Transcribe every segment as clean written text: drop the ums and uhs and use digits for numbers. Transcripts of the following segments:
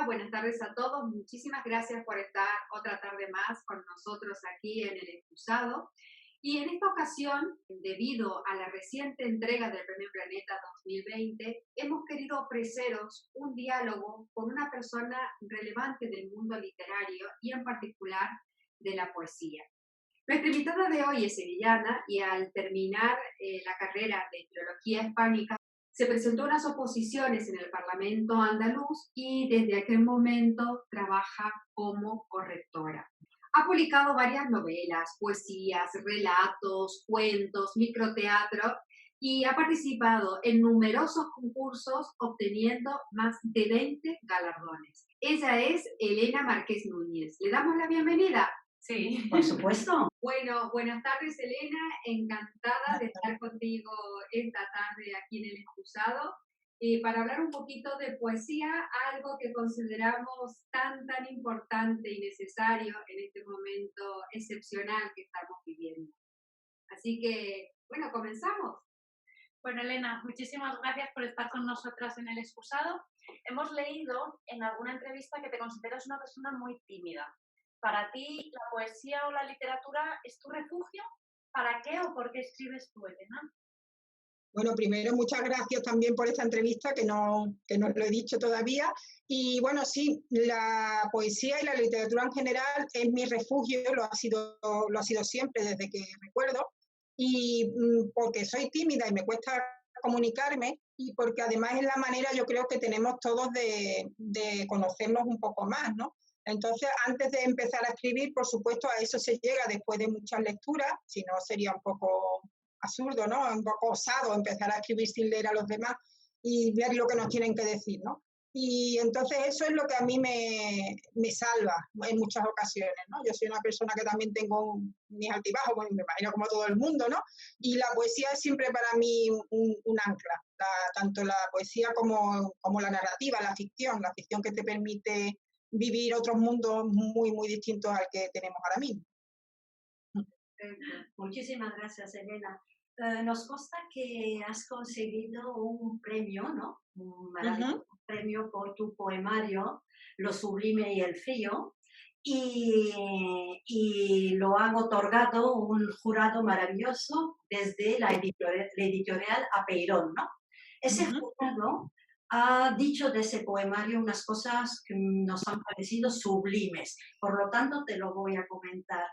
buenas tardes a todos. Muchísimas gracias por estar otra tarde más con nosotros aquí en El Excusado. Y en esta ocasión, debido a la reciente entrega del Premio Planeta 2020, hemos querido ofreceros un diálogo con una persona relevante del mundo literario y en particular de la poesía. Nuestra invitada de hoy es sevillana y al terminar la carrera de Filología Hispánica se presentó a unas oposiciones en el Parlamento andaluz y desde aquel momento trabaja como correctora. Ha publicado varias novelas, poesías, relatos, cuentos, microteatro y ha participado en numerosos concursos obteniendo más de 20 galardones. Ella es Elena Márquez Núñez. ¿Le damos la bienvenida? Sí, por supuesto. Bueno, buenas tardes, Elena. Encantada de estar contigo esta tarde aquí en El Excusado para hablar un poquito de poesía, algo que consideramos tan importante y necesario en este momento excepcional que estamos viviendo. Así que, bueno, comenzamos. Bueno, Elena, muchísimas gracias por estar con nosotras en El Excusado. Hemos leído en alguna entrevista que te consideras una persona muy tímida. ¿Para ti la poesía o la literatura es tu refugio? ¿Para qué o por qué escribes tú, Elena? Bueno, primero, muchas gracias también por esta entrevista, que no lo he dicho todavía. Y bueno, sí, la poesía y la literatura en general es mi refugio, lo ha sido siempre desde que recuerdo. Y porque soy tímida y me cuesta comunicarme, y porque además es la manera, yo creo, que tenemos todos de conocernos un poco más, ¿no? Entonces, antes de empezar a escribir, por supuesto, a eso se llega después de muchas lecturas, si no sería un poco absurdo, ¿no? Un poco osado empezar a escribir sin leer a los demás y ver lo que nos tienen que decir, ¿no? Y entonces eso es lo que a mí me salva en muchas ocasiones, ¿no? Yo soy una persona que también tengo mis altibajos, bueno, me imagino como todo el mundo, ¿no? Y la poesía es siempre para mí un ancla, tanto la poesía como la narrativa, la ficción que te permite vivir otros mundos muy, muy distintos al que tenemos ahora mismo. Muchísimas gracias, Elena. Nos consta que has conseguido un premio, ¿no? Un maravilloso premio por tu poemario, Lo sublime y el frío, y lo han otorgado un jurado maravilloso desde la editorial Apeirón, ¿no? Ese jurado ha dicho de ese poemario unas cosas que nos han parecido sublimes, por lo tanto te lo voy a comentar.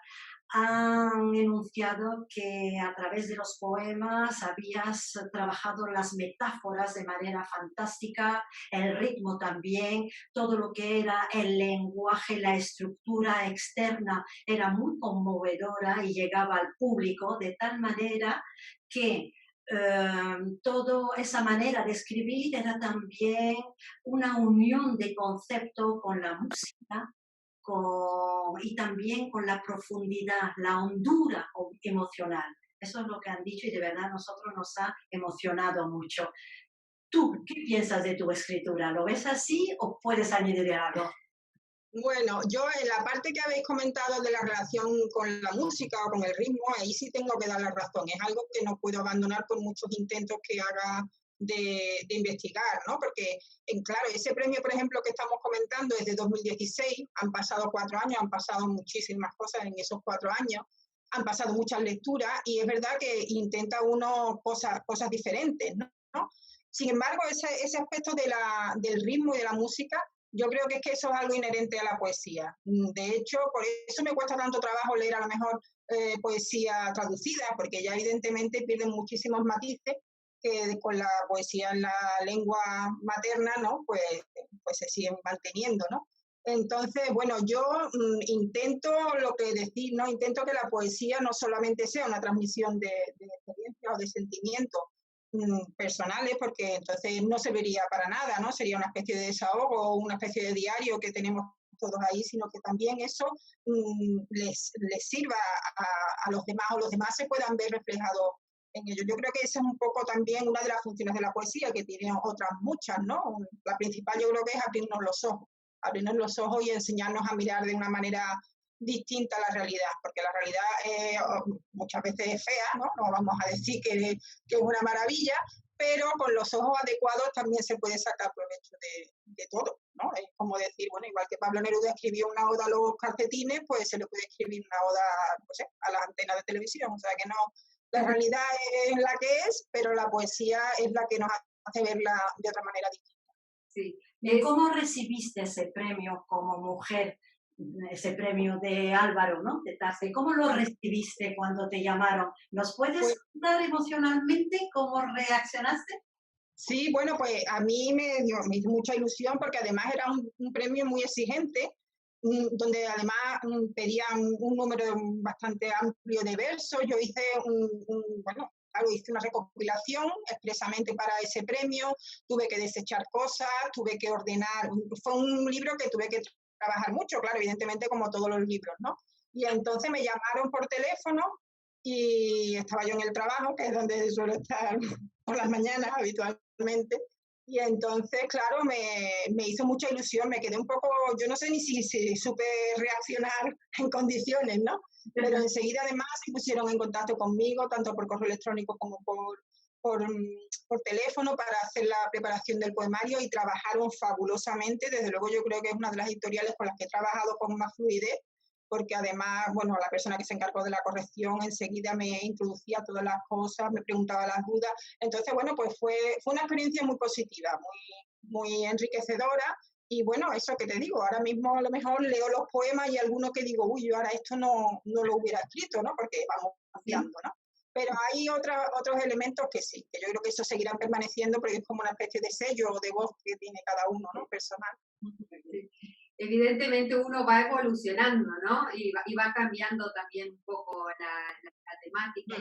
Han enunciado que a través de los poemas habías trabajado las metáforas de manera fantástica, el ritmo también, todo lo que era el lenguaje, la estructura externa era muy conmovedora y llegaba al público de tal manera que toda esa manera de escribir era también una unión de concepto con la música, y también con la profundidad, la hondura emocional. Eso es lo que han dicho y de verdad a nosotros nos ha emocionado mucho. ¿Tú qué piensas de tu escritura? ¿Lo ves así o puedes añadir algo? Bueno, yo en la parte que habéis comentado de la relación con la música o con el ritmo, ahí sí tengo que dar la razón. Es algo que no puedo abandonar por muchos intentos que haga de investigar, ¿no? Porque, claro, ese premio, por ejemplo, que estamos comentando es de 2016, han pasado 4 años, han pasado muchísimas cosas en esos 4 años, han pasado muchas lecturas y es verdad que intenta uno cosas diferentes, ¿no? Sin embargo, ese aspecto del ritmo y de la música, yo creo que es que eso es algo inherente a la poesía. De hecho, por eso me cuesta tanto trabajo leer a lo mejor poesía traducida, porque ya evidentemente pierden muchísimos matices que con la poesía en la lengua materna, ¿no? Pues se siguen manteniendo, ¿no? Entonces, bueno, yo intento lo que decir, ¿no? Intento que la poesía no solamente sea una transmisión de experiencias o de sentimientos personales, porque entonces no se vería para nada, ¿no? Sería una especie de desahogo, una especie de diario que tenemos todos ahí, sino que también eso les sirva a los demás, o los demás se puedan ver reflejados en ello. Yo creo que esa es un poco también una de las funciones de la poesía, que tiene otras muchas, ¿no? La principal yo creo que es abrirnos los ojos y enseñarnos a mirar de una manera distinta a la realidad, porque la realidad muchas veces es fea, ¿no? No vamos a decir que es una maravilla, pero con los ojos adecuados también se puede sacar provecho de todo, ¿no? Es como decir, bueno, igual que Pablo Neruda escribió una oda a los calcetines, pues se le puede escribir una oda, pues, a las antenas de televisión, o sea que no, la realidad es la que es, pero la poesía es la que nos hace verla de otra manera distinta. Sí. ¿Cómo recibiste ese premio como mujer, ese premio de Álvaro, ¿no? De Tarce? ¿Cómo lo recibiste cuando te llamaron? ¿Nos puedes Pues, contar emocionalmente cómo reaccionaste? sí, bueno, pues a mí me hizo mucha ilusión porque además era un premio muy exigente, donde además pedían un número bastante amplio de versos. Yo hice bueno, claro, hice una recopilación expresamente para ese premio, tuve que desechar cosas, tuve que ordenar. Fue un libro que tuve que trabajar mucho, claro, evidentemente como todos los libros, ¿no? Y entonces me llamaron por teléfono y estaba yo en el trabajo, que es donde suelo estar por las mañanas habitualmente. Y entonces, claro, me hizo mucha ilusión, me quedé un poco, yo no sé ni si supe reaccionar en condiciones, ¿no? Pero enseguida además se pusieron en contacto conmigo, tanto por correo electrónico como por teléfono, para hacer la preparación del poemario, y trabajaron fabulosamente. Desde luego yo creo que es una de las editoriales con las que he trabajado con más fluidez, porque además, bueno, la persona que se encargó de la corrección enseguida me introducía todas las cosas, me preguntaba las dudas. Entonces, bueno, pues fue una experiencia muy positiva, muy enriquecedora. Y bueno, eso que te digo, ahora mismo a lo mejor leo los poemas y alguno que digo, uy, yo ahora esto no lo hubiera escrito, ¿no? Porque vamos cambiando, ¿no? Pero hay otros elementos que sí, que yo creo que eso seguirán permaneciendo, porque es como una especie de sello o de voz que tiene cada uno, ¿no? Personal. Evidentemente uno va evolucionando, ¿no? Y va cambiando también un poco la temática.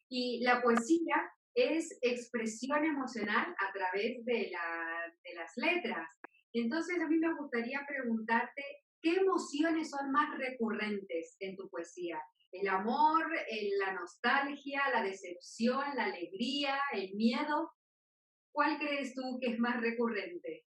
Y la poesía es expresión emocional a través de las letras. Entonces a mí me gustaría preguntarte, ¿qué emociones son más recurrentes en tu poesía? ¿El amor, la nostalgia, la decepción, la alegría, el miedo? ¿Cuál crees tú que es más recurrente?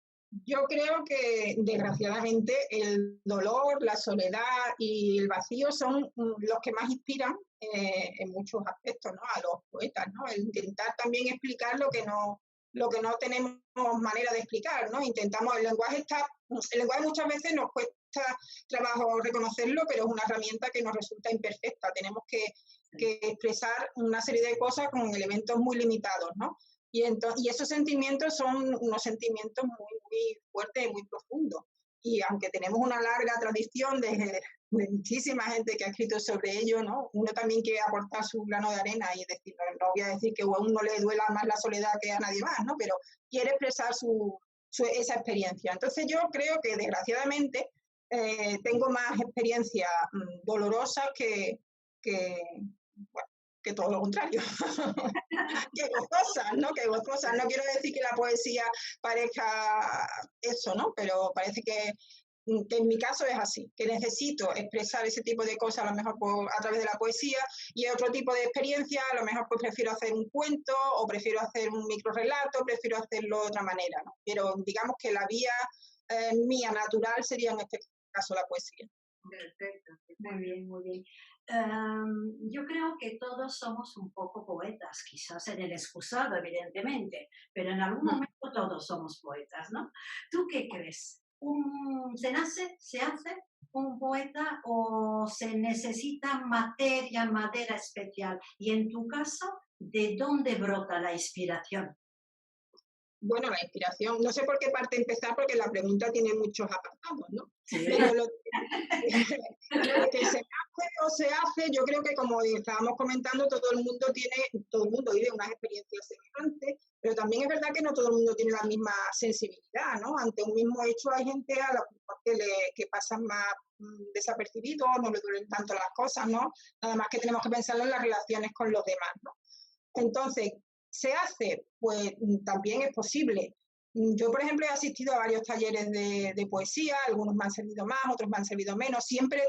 Yo creo que, desgraciadamente, el dolor, la soledad y el vacío son los que más inspiran en muchos aspectos, ¿no? A los poetas, ¿no? El intentar también explicar lo que no tenemos manera de explicar, ¿no? Intentamos, el lenguaje muchas veces nos cuesta trabajo reconocerlo, pero es una herramienta que nos resulta imperfecta. Tenemos que expresar una serie de cosas con elementos muy limitados, ¿no? Y esos sentimientos son unos sentimientos muy fuertes y muy profundos. Y aunque tenemos una larga tradición de muchísima gente que ha escrito sobre ello, ¿no? Uno también quiere aportar su grano de arena y decir, no voy a decir que a uno le duela más la soledad que a nadie más, ¿no? Pero quiere expresar esa experiencia. Entonces yo creo que, desgraciadamente, tengo más experiencias dolorosas bueno, que todo lo contrario. Que gozosas, ¿no? Que gozosas. No quiero decir que la poesía parezca eso, ¿no? Pero parece que en mi caso es así, que necesito expresar ese tipo de cosas a lo mejor a través de la poesía, y otro tipo de experiencia a lo mejor pues prefiero hacer un cuento o prefiero hacer un microrelato, prefiero hacerlo de otra manera, ¿no? Pero digamos que la vía mía natural sería en este caso la poesía. Perfecto. Muy bien, muy bien. Yo creo que todos somos un poco poetas, quizás en el excusado, evidentemente, pero en algún momento todos somos poetas, ¿no? ¿Tú qué crees? ¿Se nace, se hace un poeta o se necesita madera especial? Y en tu caso, ¿de dónde brota la inspiración? Bueno, la inspiración, no sé por qué parte empezar, porque la pregunta tiene muchos apartados, ¿no? Sí. Pero lo que se hace o se hace, yo creo que, como estábamos comentando, todo el mundo vive unas experiencias semejantes, pero también es verdad que no todo el mundo tiene la misma sensibilidad, ¿no? Ante un mismo hecho hay gente a la que pasan más desapercibidos, no le duelen tanto las cosas, ¿no? Nada más que tenemos que pensar en las relaciones con los demás, ¿no? Entonces, ¿se hace? Pues también es posible. Yo, por ejemplo, he asistido a varios talleres de poesía, algunos me han servido más, otros me han servido menos. Siempre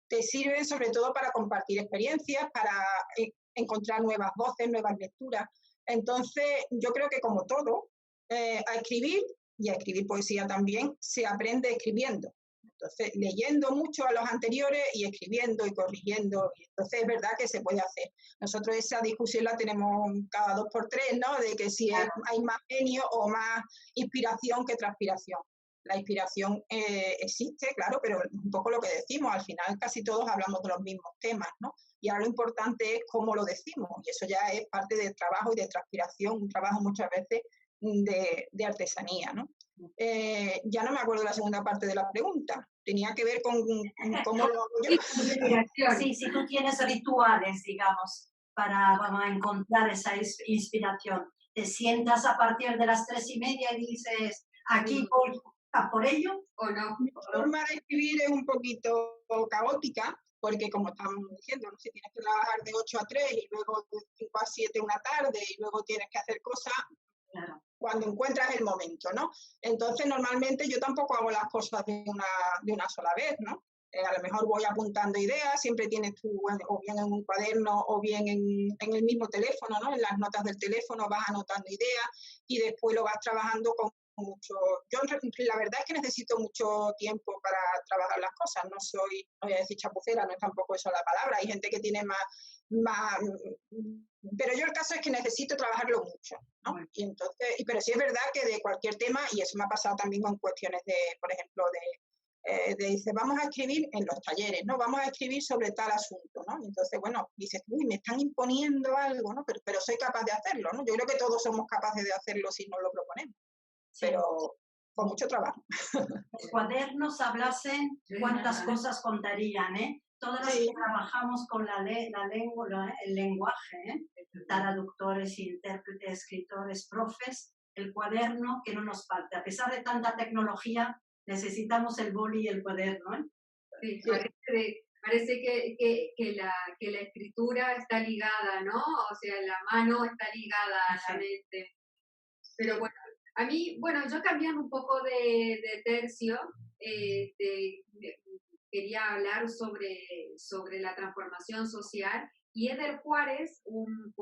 te sirven sobre todo para compartir experiencias, para encontrar nuevas voces, nuevas lecturas. Entonces, yo creo que, como todo, a escribir, y a escribir poesía también, se aprende escribiendo. Entonces, leyendo mucho a los anteriores y escribiendo y corrigiendo, y entonces es verdad que se puede hacer. Nosotros esa discusión la tenemos cada 2 por 3, ¿no? De que si hay más genio o más inspiración que transpiración. La inspiración existe, claro, pero un poco lo que decimos, al final casi todos hablamos de los mismos temas, ¿no? Y ahora lo importante es cómo lo decimos, y eso ya es parte del trabajo y de transpiración, un trabajo muchas veces de artesanía, ¿no? Ya no me acuerdo la segunda parte de la pregunta, tenía que ver con cómo lo hago yo. Sí, si tú tienes rituales, digamos, para vamos a encontrar esa inspiración, te sientas a partir de las 3:30 y dices, aquí voy a por ello, ¿o no? Mi forma de escribir es un poquito caótica, porque como estamos diciendo, ¿no? Si tienes que trabajar de 8 a 3 y luego de 5 a 7 una tarde y luego tienes que hacer cosas, claro, cuando encuentras el momento, ¿no? Entonces, normalmente yo tampoco hago las cosas de una sola vez, ¿no? A lo mejor voy apuntando ideas, siempre tienes tú, o bien en un cuaderno o bien en el mismo teléfono, ¿no? En las notas del teléfono vas anotando ideas y después lo vas trabajando con mucho. Yo la verdad es que necesito mucho tiempo para trabajar las cosas, no voy a decir chapucera, no es tampoco eso la palabra, hay gente que tiene más, pero yo el caso es que necesito trabajarlo mucho, ¿no? Y entonces, pero sí es verdad que de cualquier tema, y eso me ha pasado también con cuestiones de, por ejemplo, dice, vamos a escribir en los talleres, ¿no? Vamos a escribir sobre tal asunto, ¿no? Y entonces, bueno, dices, uy, me están imponiendo algo, ¿no? Pero soy capaz de hacerlo, ¿no? Yo creo que todos somos capaces de hacerlo si nos lo proponemos, sí, pero con mucho trabajo. Los cuadernos hablasen, cuántas cosas contarían, ¿eh? Todas las que trabajamos con la lengua, el lenguaje, traductores, intérpretes, escritores, profes, el cuaderno que no nos falta. A pesar de tanta tecnología, necesitamos el boli y el cuaderno, ¿eh? Sí, parece que la escritura está ligada, ¿no? O sea, la mano está ligada a la mente. Pero bueno, a mí, bueno, yo cambiando un poco de tercio, quería hablar sobre la transformación social, y Eder Juárez, un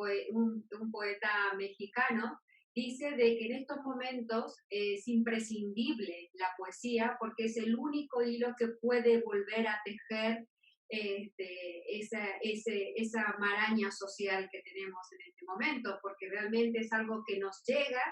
poeta mexicano, dice de que en estos momentos es imprescindible la poesía porque es el único hilo que puede volver a tejer esa maraña social que tenemos en este momento, porque realmente es algo que nos llega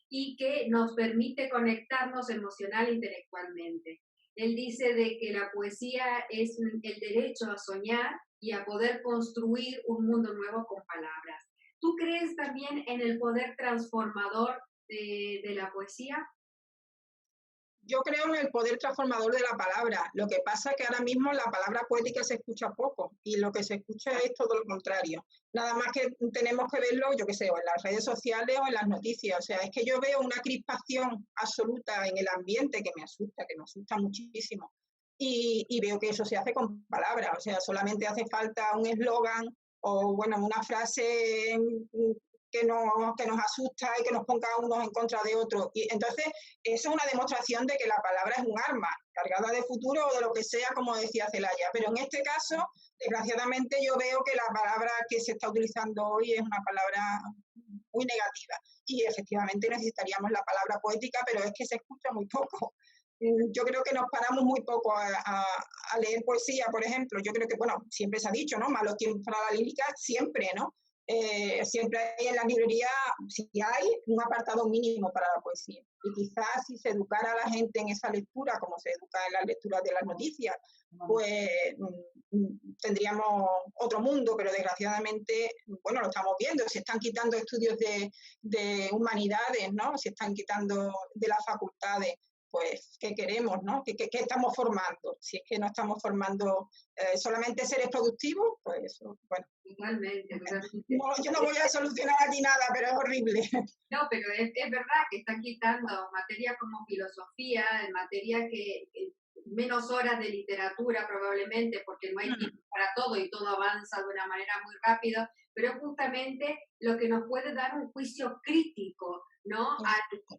y que nos permite conectarnos emocional e intelectualmente. Él dice de que la poesía es el derecho a soñar y a poder construir un mundo nuevo con palabras. ¿Tú crees también en el poder transformador de la poesía? Yo creo en el poder transformador de la palabra. Lo que pasa es que ahora mismo la palabra poética se escucha poco y lo que se escucha es todo lo contrario. Nada más que tenemos que verlo, yo qué sé, o en las redes sociales o en las noticias. O sea, es que yo veo una crispación absoluta en el ambiente que me asusta muchísimo. Y veo que eso se hace con palabras. O sea, solamente hace falta un eslogan o, bueno, una frase que nos asusta y que nos ponga unos en contra de otros. Y entonces, eso es una demostración de que la palabra es un arma, cargada de futuro o de lo que sea, como decía Celaya. Pero en este caso, desgraciadamente, yo veo que la palabra que se está utilizando hoy es una palabra muy negativa. Y efectivamente necesitaríamos la palabra poética, pero es que se escucha muy poco. Yo creo que nos paramos muy poco a leer poesía, por ejemplo. Yo creo que, bueno, siempre se ha dicho, ¿no? Malos tiempos para la lírica, siempre, ¿no? Siempre hay en la librería, si hay, un apartado mínimo para la poesía. Y quizás si se educara a la gente en esa lectura, como se educa en las lecturas de las noticias, pues tendríamos otro mundo, pero desgraciadamente, bueno, lo estamos viendo, se están quitando estudios de humanidades, ¿no? Se están quitando de las facultades. Pues, ¿qué queremos, no? ¿Qué estamos formando? Si es que no estamos formando solamente seres productivos, pues eso, bueno. Totalmente. No, yo no voy a solucionar aquí nada, pero es horrible. No, pero es verdad que están quitando materia como filosofía, materia que menos horas de literatura probablemente, porque no hay tiempo para todo y todo avanza de una manera muy rápida, pero es justamente lo que nos puede dar un juicio crítico, ¿no?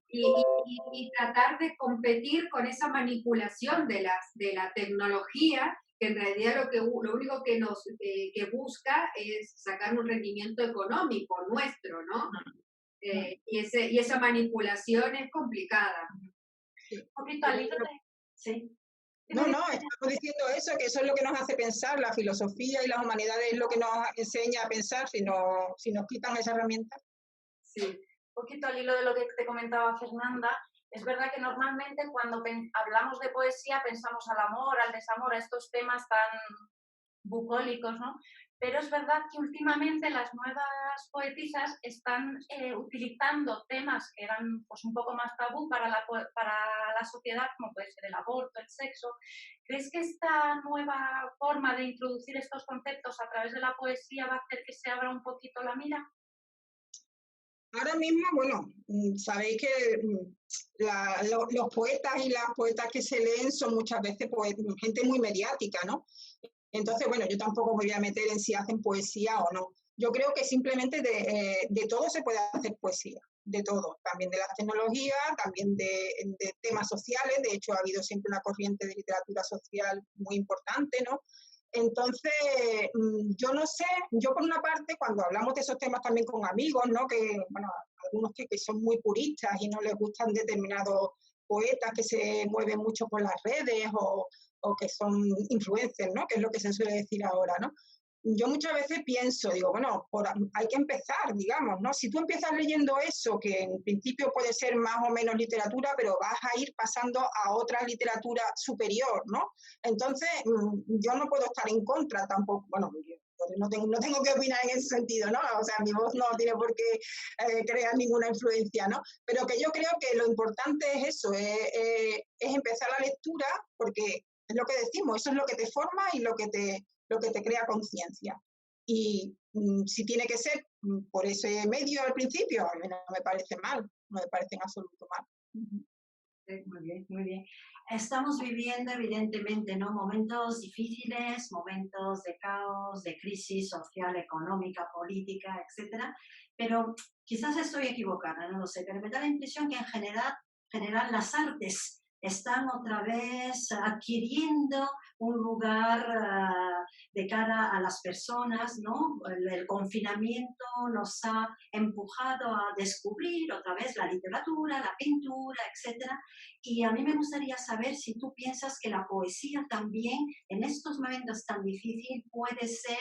Y tratar de competir con esa manipulación de la tecnología, que en realidad lo único que busca es sacar un rendimiento económico nuestro, ¿no? Y esa manipulación es complicada. Un poquito al hilo de, sí. No, estamos diciendo eso, que eso es lo que nos hace pensar, la filosofía y las humanidades es lo que nos enseña a pensar si nos quitan esa herramienta. Sí, un poquito al hilo de lo que te comentaba Fernanda, es verdad que normalmente cuando hablamos de poesía pensamos al amor, al desamor, a estos temas tan bucólicos, ¿no? Pero es verdad que últimamente las nuevas poetisas están utilizando temas que eran pues, un poco más tabú para la sociedad, como puede ser el aborto, el sexo. ¿Crees que esta nueva forma de introducir estos conceptos a través de la poesía va a hacer que se abra un poquito la mira? Ahora mismo, bueno, sabéis que los poetas y las poetas que se leen son muchas veces gente muy mediática, ¿no? Entonces, bueno, yo tampoco me voy a meter en si hacen poesía o no. Yo creo que simplemente de todo se puede hacer poesía, de todo, también de las tecnologías, también de temas sociales. De hecho, ha habido siempre una corriente de literatura social muy importante, ¿no? Entonces, yo no sé, yo por una parte, cuando hablamos de esos temas también con amigos, ¿no? Que, bueno, algunos que son muy puristas y no les gustan determinados poetas que se mueven mucho por las redes o que son influencers, ¿no? Que es lo que se suele decir ahora, ¿no? Yo muchas veces pienso, digo, bueno, hay que empezar, digamos, ¿no? Si tú empiezas leyendo eso, que en principio puede ser más o menos literatura, pero vas a ir pasando a otra literatura superior, ¿no? Entonces, yo no puedo estar en contra tampoco, bueno, no tengo que opinar en ese sentido, ¿no? O sea, mi voz no tiene por qué crear ninguna influencia, ¿no? Pero que yo creo que lo importante es eso, es empezar la lectura, porque es lo que decimos, eso es lo que te forma y lo que te crea conciencia. Y si tiene que ser por ese medio al principio, a mí no me parece mal, no me parece en absoluto mal. Muy bien, muy bien. Estamos viviendo evidentemente, ¿no? Momentos difíciles, momentos de caos, de crisis social, económica, política, etcétera. Pero quizás estoy equivocada, no lo sé, pero me da la impresión que en general las artes están otra vez adquiriendo un lugar de cara a las personas, ¿no? El confinamiento nos ha empujado a descubrir otra vez la literatura, la pintura, etcétera. Y a mí me gustaría saber si tú piensas que la poesía también en estos momentos tan difíciles puede ser,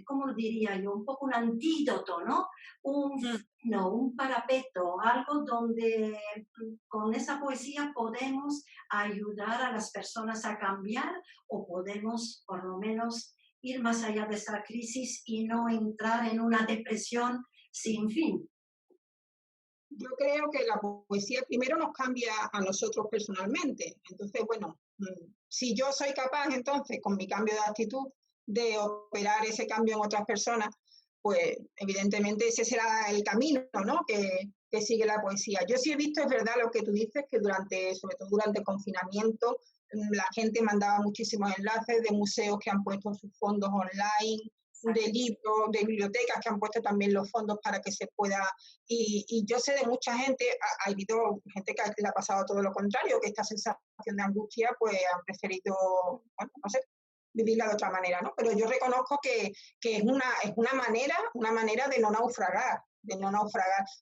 ¿cómo diría yo? Un poco un antídoto, ¿no? Un parapeto, algo donde con esa poesía podemos ayudar a las personas a cambiar o podemos por lo menos ir más allá de esta crisis y no entrar en una depresión sin fin. Yo creo que la poesía primero nos cambia a nosotros personalmente. Entonces, bueno, si yo soy capaz entonces con mi cambio de actitud de operar ese cambio en otras personas, pues evidentemente ese será el camino, ¿no? que sigue la poesía. Yo sí he visto, es verdad lo que tú dices, que sobre todo durante el confinamiento, la gente mandaba muchísimos enlaces de museos que han puesto sus fondos online, de libros, de bibliotecas que han puesto también los fondos para que se pueda, y yo sé de mucha gente, ha habido gente que le ha pasado todo lo contrario, que esta sensación de angustia pues han preferido, bueno, no sé, vivirla de otra manera, ¿no? Pero yo reconozco que es una manera de no naufragar,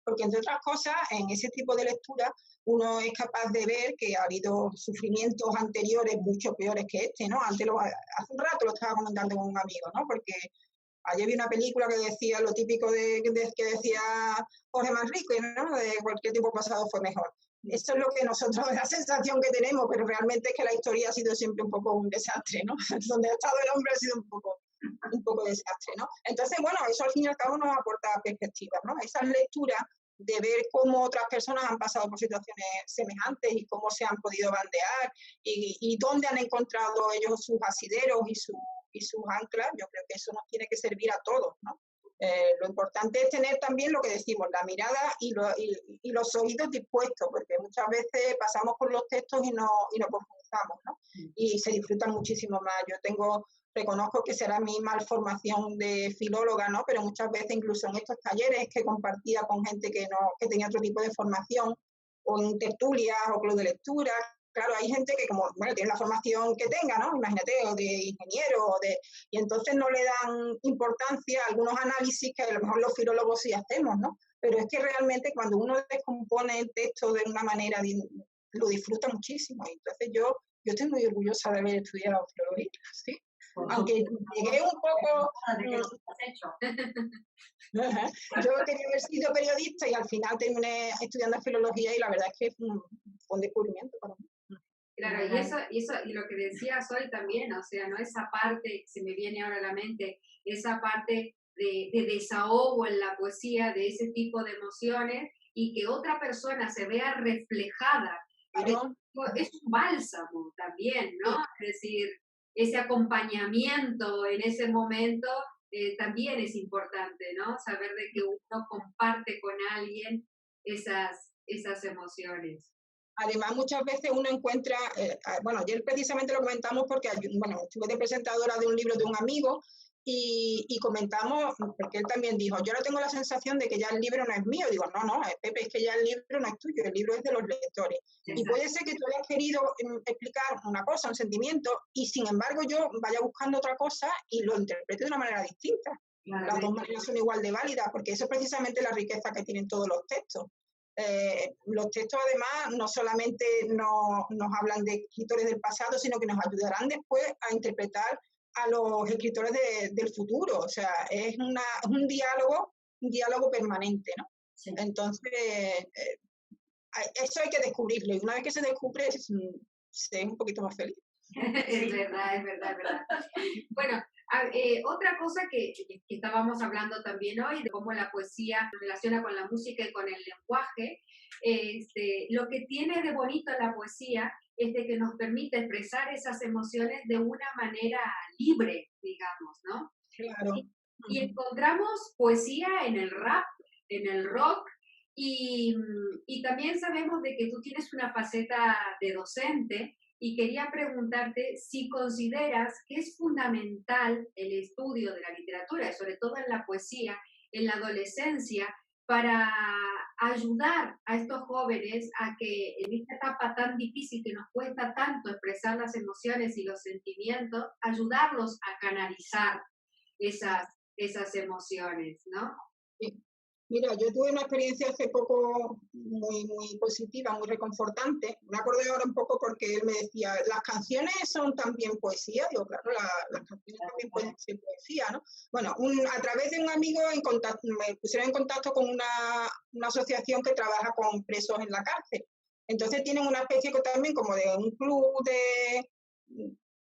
porque entre otras cosas, en ese tipo de lectura, uno es capaz de ver que ha habido sufrimientos anteriores mucho peores que este, ¿no? Hace un rato lo estaba comentando con un amigo, ¿no? Porque ayer vi una película que decía lo típico que decía Jorge Manrique, ¿no? De cualquier tiempo pasado fue mejor. Esto es lo que nosotros, la sensación que tenemos, pero realmente es que la historia ha sido siempre un poco un desastre, ¿no? Donde ha estado el hombre ha sido un poco desastre, ¿no? Entonces, bueno, eso al fin y al cabo nos aporta perspectivas, ¿no? Esas lecturas de ver cómo otras personas han pasado por situaciones semejantes y cómo se han podido bandear y dónde han encontrado ellos sus asideros y sus anclas, yo creo que eso nos tiene que servir a todos, ¿no? Lo importante es tener también lo que decimos, la mirada y los oídos dispuestos, porque muchas veces pasamos por los textos y no profundizamos, ¿no? Y se disfrutan muchísimo más. Reconozco que será mi malformación de filóloga, ¿no? Pero muchas veces incluso en estos talleres que compartía con gente que tenía otro tipo de formación, o en tertulias o club de lectura, claro, hay gente que como, bueno, tiene la formación que tenga, ¿no? Imagínate, o de ingeniero, y entonces no le dan importancia a algunos análisis que a lo mejor los filólogos sí hacemos, ¿no? Pero es que realmente cuando uno descompone el texto de una manera, lo disfruta muchísimo. Y entonces yo yo estoy muy orgullosa de haber estudiado filología, ¿sí? Aunque llegué un poco... Yo quería haber sido periodista y al final terminé estudiando filología y la verdad es que fue un descubrimiento para mí. Claro, y lo que decías hoy también, o sea, ¿no? Esa parte, se me viene ahora a la mente, esa parte de desahogo en la poesía, de ese tipo de emociones, y que otra persona se vea reflejada. Claro. Es un bálsamo también, ¿no? Es decir, ese acompañamiento en ese momento también es importante, ¿no? Saber de que uno comparte con alguien esas emociones. Además, muchas veces uno encuentra, bueno, ayer precisamente lo comentamos porque, bueno, estuve de presentadora de un libro de un amigo y comentamos, porque él también dijo, yo ahora tengo la sensación de que ya el libro no es mío. Digo, no, Pepe, es que ya el libro no es tuyo, el libro es de los lectores. Exacto. Y puede ser que tú hayas querido explicar una cosa, un sentimiento, y sin embargo yo vaya buscando otra cosa y lo interprete de una manera distinta. Claro, las dos maneras son igual de válidas, porque eso es precisamente la riqueza que tienen todos los textos. Los textos además no solamente nos hablan de escritores del pasado, sino que nos ayudarán después a interpretar a los escritores del futuro. O sea, es un diálogo permanente, ¿no? Sí. Entonces, eso hay que descubrirlo, y una vez que se descubre, se es un poquito más feliz. Es verdad. Bueno, otra cosa que estábamos hablando también hoy, de cómo la poesía se relaciona con la música y con el lenguaje, lo que tiene de bonito la poesía es de que nos permite expresar esas emociones de una manera libre, digamos, ¿no? Claro. Y encontramos poesía en el rap, en el rock, y también sabemos de que tú tienes una faceta de docente, y quería preguntarte si consideras que es fundamental el estudio de la literatura, sobre todo en la poesía, en la adolescencia, para ayudar a estos jóvenes a que en esta etapa tan difícil que nos cuesta tanto expresar las emociones y los sentimientos, ayudarlos a canalizar esas emociones, ¿no? Sí. Mira, yo tuve una experiencia hace poco muy positiva, muy reconfortante. Me acordé ahora un poco porque él me decía, ¿las canciones son también poesía? Digo, claro, las canciones también pueden ser poesía, ¿no? Bueno, a través de un amigo me pusieron en contacto con una asociación que trabaja con presos en la cárcel. Entonces tienen una especie también como de un club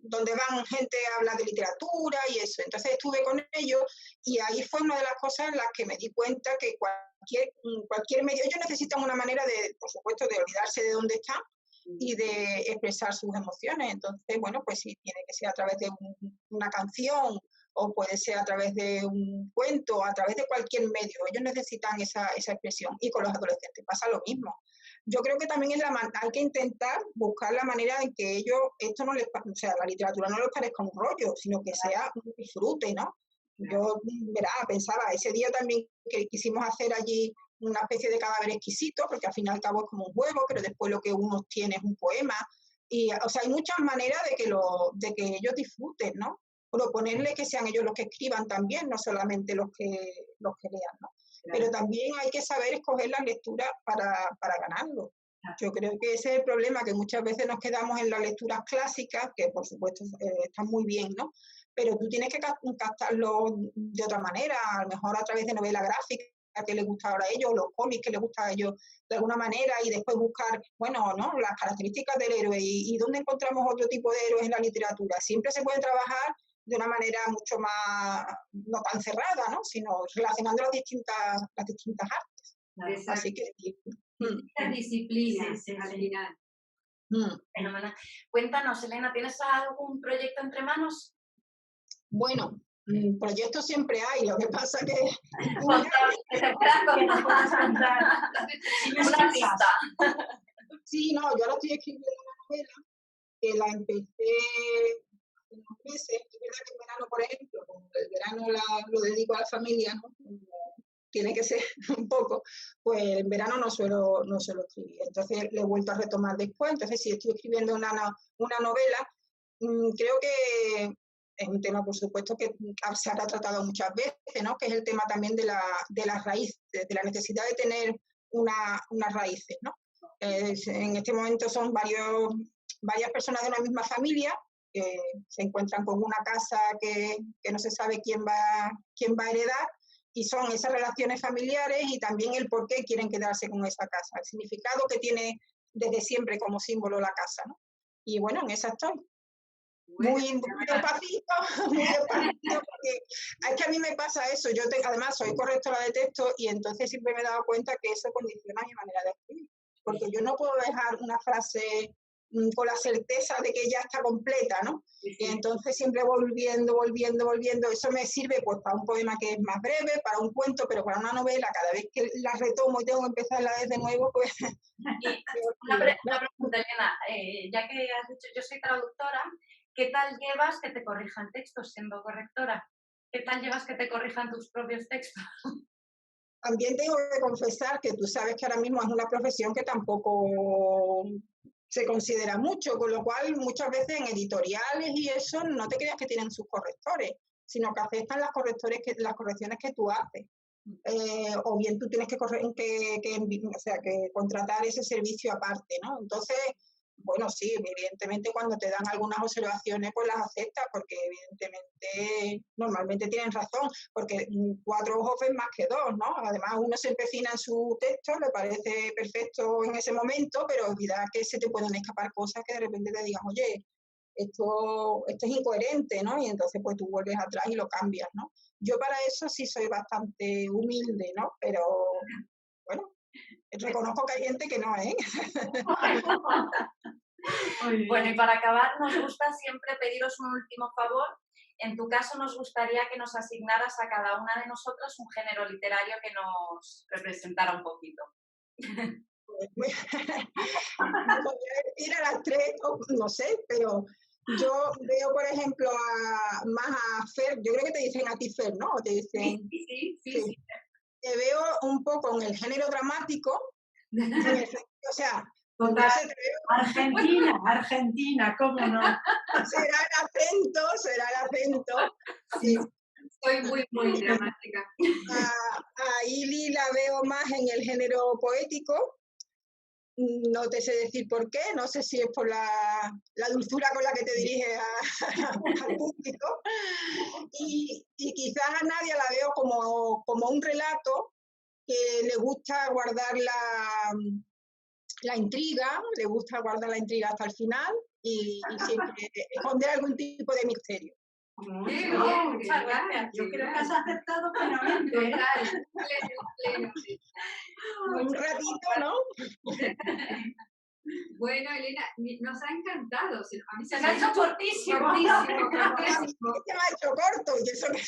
donde van gente a hablar de literatura y eso. Entonces estuve con ellos y ahí fue una de las cosas en las que me di cuenta que cualquier medio, ellos necesitan una manera por supuesto, de olvidarse de dónde están y de expresar sus emociones. Entonces, bueno, pues sí, tiene que ser a través de una canción o puede ser a través de un cuento, a través de cualquier medio. Ellos necesitan esa expresión y con los adolescentes pasa lo mismo. Yo creo que también hay que intentar buscar la manera en que ellos, esto no les, o sea, la literatura no les parezca un rollo, sino que sea un disfrute, ¿no? Yo, pensaba, ese día también que quisimos hacer allí una especie de cadáver exquisito, porque al fin y al cabo es como un juego, pero después lo que uno tiene es un poema. Y, o sea, hay muchas maneras de que ellos disfruten, ¿no? Proponerle que sean ellos los que escriban también, no solamente los que lean, ¿no? Pero también hay que saber escoger las lecturas para ganarlo. Yo creo que ese es el problema, que muchas veces nos quedamos en las lecturas clásicas, que por supuesto están muy bien, ¿no? Pero tú tienes que captarlo de otra manera, a lo mejor a través de novela gráfica que les gusta ahora a ellos, los cómics que les gusta a ellos de alguna manera, y después buscar, bueno, ¿no?, las características del héroe y dónde encontramos otro tipo de héroes en la literatura. Siempre se puede trabajar de una manera mucho más, no tan cerrada, ¿no?, sino relacionando las distintas artes. Claro. Así que sí. Distintas disciplinas, al final. Fenomenal. Cuéntanos, Elena, ¿tienes algún proyecto entre manos? Bueno, proyectos siempre hay, lo que pasa que... Una pista. Sí, no, yo ahora estoy escribiendo una novela que la empecé hace unos meses. Es verdad que en verano, por ejemplo, como el verano lo dedico a la familia, ¿no? Tiene que ser un poco, pues en verano no suelo escribir. Entonces le he vuelto a retomar después. Entonces, si estoy escribiendo una novela, creo que es un tema, por supuesto, que se ha tratado muchas veces, ¿no?, que es el tema también de las raíces, de la necesidad de tener unas raíces, ¿no? En este momento son varios varias personas de una misma familia que se encuentran con una casa que no se sabe quién va a heredar, y son esas relaciones familiares y también el por qué quieren quedarse con esa casa, el significado que tiene desde siempre como símbolo la casa, ¿no? Y bueno, en esa estoy. Muy despacito, muy despacito, porque es que a mí me pasa eso. Yo además soy correctora de texto y entonces siempre me he dado cuenta que eso condiciona mi manera de escribir, porque yo no puedo dejar una frase con la certeza de que ya está completa, ¿no? Sí, Y entonces siempre volviendo. Eso me sirve pues para un poema que es más breve, para un cuento, pero para una novela, cada vez que la retomo y tengo que empezarla desde nuevo, pues... Una pregunta, Elena, ya que has dicho, yo soy traductora, ¿qué tal llevas que te corrijan textos siendo correctora? ¿Qué tal llevas que te corrijan tus propios textos? También tengo que confesar que tú sabes que ahora mismo es una profesión que tampoco se considera mucho, con lo cual muchas veces en editoriales y eso no te creas que tienen sus correctores, sino que aceptan las correcciones que tú haces. O bien tú tienes que contratar ese servicio aparte, ¿no? Entonces, bueno, sí, evidentemente cuando te dan algunas observaciones, pues las aceptas, porque evidentemente normalmente tienen razón, porque 4 ojos ven más que 2, ¿no? Además, uno se empecina en su texto, le parece perfecto en ese momento, pero olvidar que se te pueden escapar cosas que de repente te digan, oye, esto es incoherente, ¿no? Y entonces pues tú vuelves atrás y lo cambias, ¿no? Yo para eso sí soy bastante humilde, ¿no? Pero bueno, reconozco que hay gente que no, ¿eh? Bueno, y para acabar, nos gusta siempre pediros un último favor. En tu caso, nos gustaría que nos asignaras a cada una de nosotros un género literario que nos representara un poquito. Voy a decir a las 3, no sé, pero yo veo, por ejemplo, más a Fer, yo creo que te dicen a ti Fer, ¿no? O te dicen, Sí. Te veo un poco en el género dramático, o sea, Total. no sé, te veo, Argentina, ¿cómo no? será el acento. Sí. Soy muy dramática. A Ili la veo más en el género poético. No te sé decir por qué, no sé si es por la dulzura con la que te diriges al público. Y quizás a Nadia la veo como un relato que le gusta guardar la intriga, le gusta guardar la intriga hasta el final y siempre esconder algún tipo de misterio. Qué bien, muchas gracias. Yo creo que has aceptado plenamente. Total, pleno. Un ratito, ¿no? Bueno, Elena, nos ha encantado. A mí Se me ha hecho cortísimo. cortísimo. Se me ha hecho corto, y eso que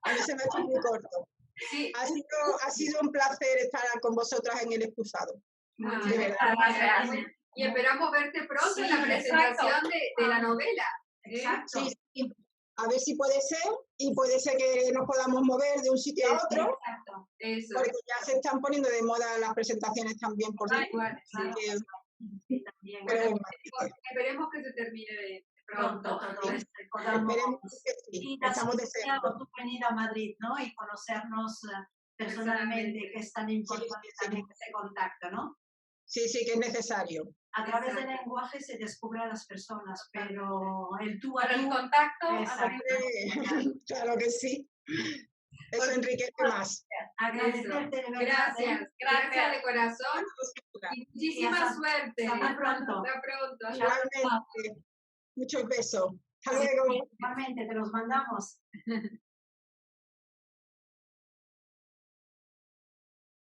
a mí se me ha hecho muy corto. Sí. Ha sido un placer estar con vosotras en el excusado. Muchas gracias. Y esperamos verte pronto en la presentación de la novela. Exacto. Sí. A ver si puede ser, y puede ser que nos podamos mover de un sitio a otro. Exacto. Eso. Porque ya se están poniendo de moda las presentaciones también por Igual, sí. Sí, también. Pero Esperemos que se termine Pronto. esperemos que sí. Estamos deseando. Tu venida a Madrid, ¿no? Y conocernos personalmente, que es tan importante también ese contacto, ¿no? Sí, que es necesario. A través del lenguaje se descubre a las personas, pero el tú a tú... el contacto... Claro que sí. Eso enriquece más. Agradecerte de verdad. Gracias de corazón y muchísima suerte. Hasta pronto. Hasta pronto. Igualmente. Muchos besos. Hasta luego. Igualmente, te los mandamos.